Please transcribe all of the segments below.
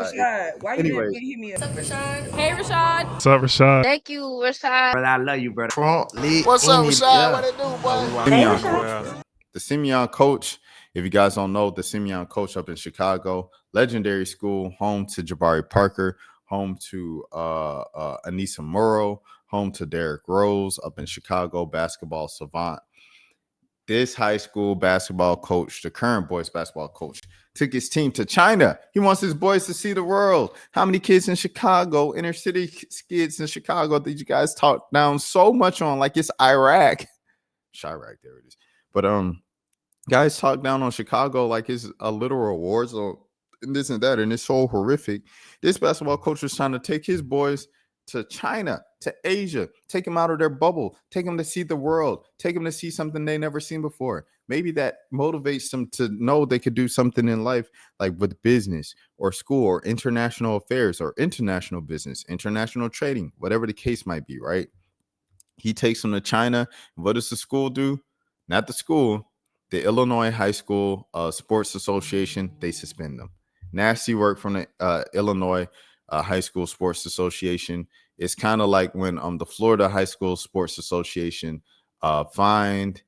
Rashad, why you Anyway, didn't hit me up? What's up, Rashad? Hey, Rashad. What's up, Rashad? Thank you, Rashad. brother, I love you, brother. Trump, What's up, Rashad? What it do, boy? Simeon coach. The Simeon coach, if you guys don't know, the Simeon coach up in Chicago, legendary school, home to Jabari Parker, home to Anissa Morrow, home to Derrick Rose up in Chicago, basketball savant. This high school basketball coach, the current boys basketball coach, took his team to China. He wants his boys to see the world. How many kids in Chicago, inner city kids in Chicago, did you guys talk down so much on like it's Iraq? Chirac, there it is. But guys talk down on Chicago like it's a literal war zone and this and that, and it's so horrific. This basketball coach was trying to take his boys to China, to Asia, take them out of their bubble, take them to see the world, take them to see something they never seen before. Maybe that motivates them to know they could do something in life, like with business or school or international affairs or international business, international trading, whatever the case might be, right? He takes them to China. What does the school do? Not the school. The Illinois High School Sports Association, they suspend them. Nasty work from the Illinois High School Sports Association. It's kind of like when the Florida High School Sports Association fined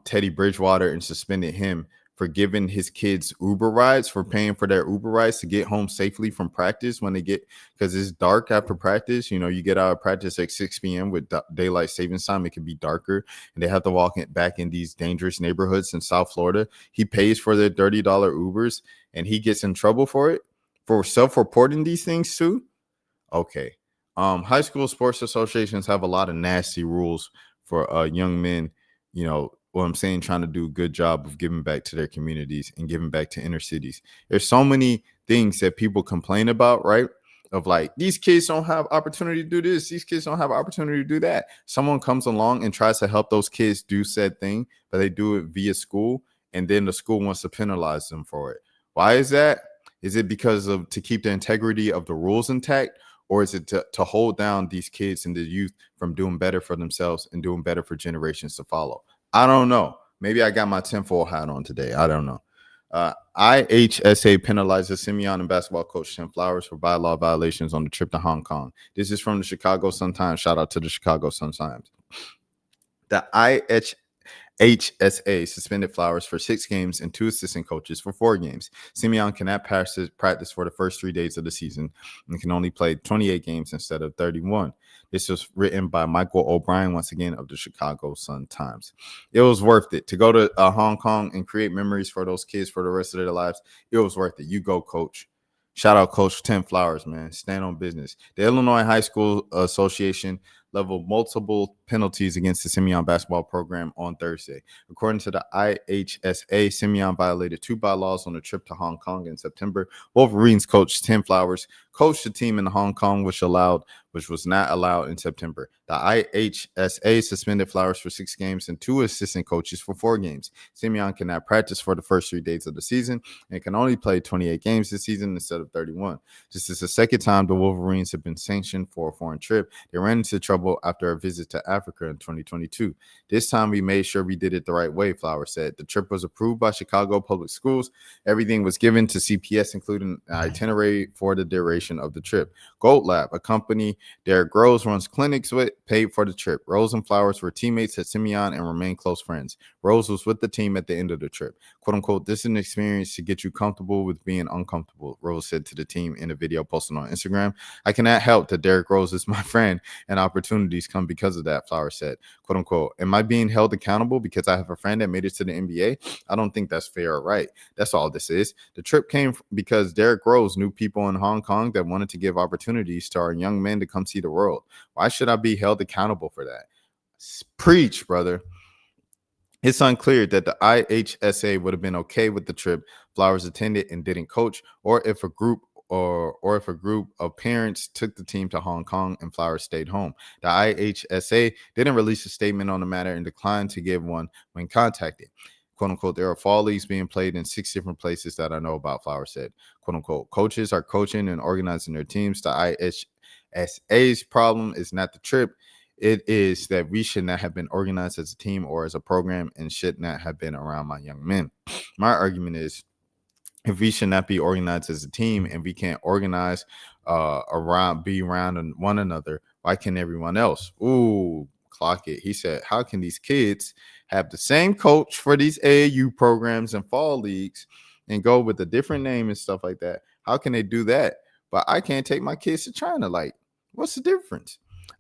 Teddy Bridgewater and suspended him for giving his kids Uber rides, for paying for their Uber rides to get home safely from practice when they get, because it's dark after practice. You know, you get out of practice at 6 p.m. with daylight savings time. It can be darker, and they have to walk back in these dangerous neighborhoods in South Florida. He pays for their $30 Ubers, and he gets in trouble for it, for self-reporting these things too. Okay. High school sports associations have a lot of nasty rules for young men, you know, what I'm saying, trying to do a good job of giving back to their communities and giving back to inner cities. There's so many things that people complain about, right? Of like, these kids don't have opportunity to do this. These kids don't have opportunity to do that. Someone comes along and tries to help those kids do said thing, but they do it via school. And then the school wants to penalize them for it. Why is that? Is it because of to keep the integrity of the rules intact? Or is it to hold down these kids and the youth from doing better for themselves and doing better for generations to follow? I don't know. Maybe I got my tinfoil hat on today. I don't know. IHSA penalizes Simeon and basketball coach Tim Flowers for bylaw violations on the trip to Hong Kong. This is from the Chicago Sun-Times. Shout out to the Chicago Sun-Times. The IHSA suspended Flowers for 6 games and 2 assistant coaches for 4 games. Simeon cannot practice for the first 3 days of the season and can only play 28 games instead of 31. This was written by Michael O'Brien, once again, of the Chicago Sun-Times. It was worth it to go to Hong Kong and create memories for those kids for the rest of their lives. It was worth it. You go, coach. Shout out Coach Tim Flowers, man. Stand on business. The Illinois High School Association leveled multiple penalties against the Simeon basketball program on Thursday. According to the IHSA, Simeon violated 2 bylaws on a trip to Hong Kong in September. Wolverines coach Tim Flowers coached the team in Hong Kong, which was not allowed in September. The IHSA suspended Flowers for 6 games and 2 assistant coaches for 4 games. Simeon cannot practice for the first 3 days of the season and can only play 28 games this season instead of 31. This is the second time the Wolverines have been sanctioned for a foreign trip. They ran into trouble after a visit to Africa in 2022. This time we made sure we did it the right way, Flowers said. The trip was approved by Chicago Public Schools. Everything was given to CPS, including an itinerary for the duration of the trip. Gold Lab, a company Derrick Rose runs clinics with, paid for the trip. Rose and Flowers were teammates at Simeon and remained close friends. Rose was with the team at the end of the trip. "Quote unquote, this is an experience to get you comfortable with being uncomfortable," Rose said to the team in a video posted on Instagram. "I cannot help that Derrick Rose is my friend, and opportunities come because of that," Flowers said. "Quote unquote, am I being held accountable because I have a friend that made it to the NBA? I don't think that's fair or right. That's all this is. The trip came because Derrick Rose knew people in Hong Kong that wanted to give opportunities to our young men to come see the world. Why should I be held accountable for that?" Preach, brother. It's unclear that the IHSA would have been okay with the trip Flowers attended and didn't coach, or if a group of parents took the team to Hong Kong and Flowers stayed home. The IHSA didn't release a statement on the matter and declined to give one when contacted. "Quote unquote, there are fall leagues being played in 6 different places that I know about," Flowers said. "Quote unquote, coaches are coaching and organizing their teams. The IHSA's problem is not the trip. It is that we should not have been organized as a team or as a program and should not have been around my young men. My argument is, if we should not be organized as a team and we can't organize be around one another, why can everyone else? Ooh, clock it. He said, how can these kids have the same coach for these AAU programs and fall leagues and go with a different name and stuff like that? How can they do that? But I can't take my kids to China. Like, what's the difference?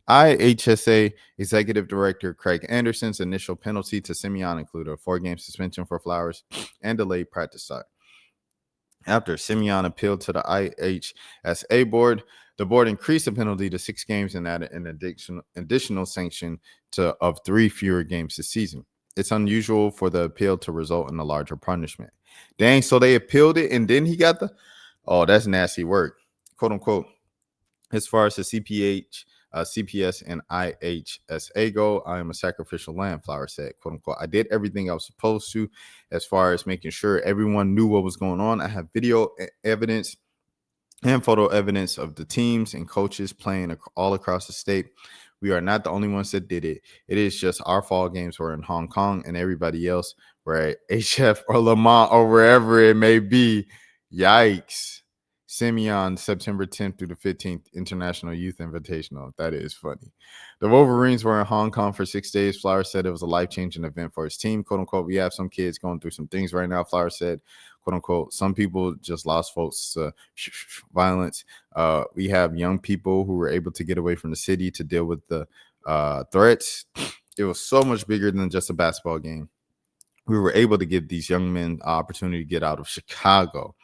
IHSA Executive Director Craig Anderson's initial penalty to Simeon included a 4-game suspension for Flowers and delayed practice start. After Simeon appealed to the IHSA board, the board increased the penalty to 6 games and added an additional sanction of 3 fewer games this season. It's unusual for the appeal to result in a larger punishment. Dang, so they appealed it and then he got that's nasty work, quote unquote. As far as the CPS and IHSA go, I am a sacrificial lamb, Flower said, quote unquote. I did everything I was supposed to as far as making sure everyone knew what was going on. I have video evidence and photo evidence of the teams and coaches playing all across the state. We are not the only ones that did it. It is just our fall games were in Hong Kong and everybody else were at HF or Lamont or wherever it may be. Yikes. Simeon, September 10th through the 15th, International Youth Invitational. That is funny. The Wolverines were in Hong Kong for 6 days. Flowers said it was a life-changing event for his team, quote unquote. We have some kids going through some things right now, Flowers said, quote unquote. Some people just lost folks to violence. We have young people who were able to get away from the city to deal with the threats. It was so much bigger than just a basketball game. We were able to give these young men opportunity to get out of Chicago,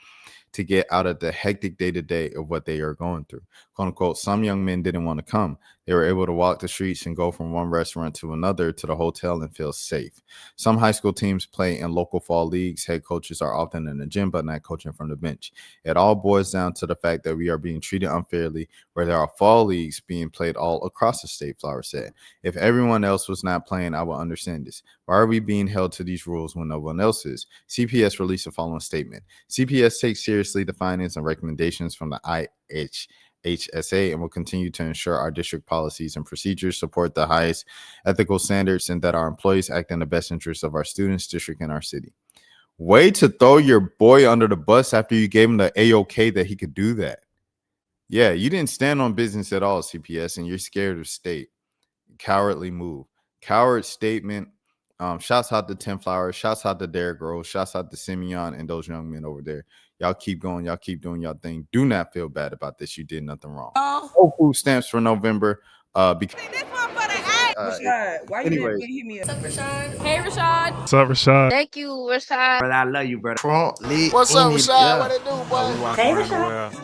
to get out of the hectic day-to-day of what they are going through. Quote unquote, some young men didn't want to come. They were able to walk the streets and go from one restaurant to another to the hotel and feel safe. Some high school teams play in local fall leagues. Head coaches are often in the gym, but not coaching from the bench. It all boils down to the fact that we are being treated unfairly, where there are fall leagues being played all across the state, Flower said. If everyone else was not playing, I would understand this. Why are we being held to these rules when no one else is? CPS released the following statement. CPS takes seriously the findings and recommendations from the IHSA and will continue to ensure our district policies and procedures support the highest ethical standards and that our employees act in the best interest of our students, district, and our city. Way to throw your boy under the bus after you gave him the A-OK that he could do that. Yeah, you didn't stand on business at all, CPS, and you're scared of state. Cowardly move. Coward statement. Shouts out to 10 Flowers. Shouts out to Derrick Rose. Shouts out to Simeon and those young men over there. Y'all keep going. Y'all keep doing y'all thing. Do not feel bad about this. You did nothing wrong. No food stamps for November. Because Rashad, why anyway. You hit me up? What's up, Rashad? Hey, Rashad. What's up, Rashad? Thank you, Rashad. Brother, I love you, brother. What's up, Rashad? What it do, boy? Hey, Rashad.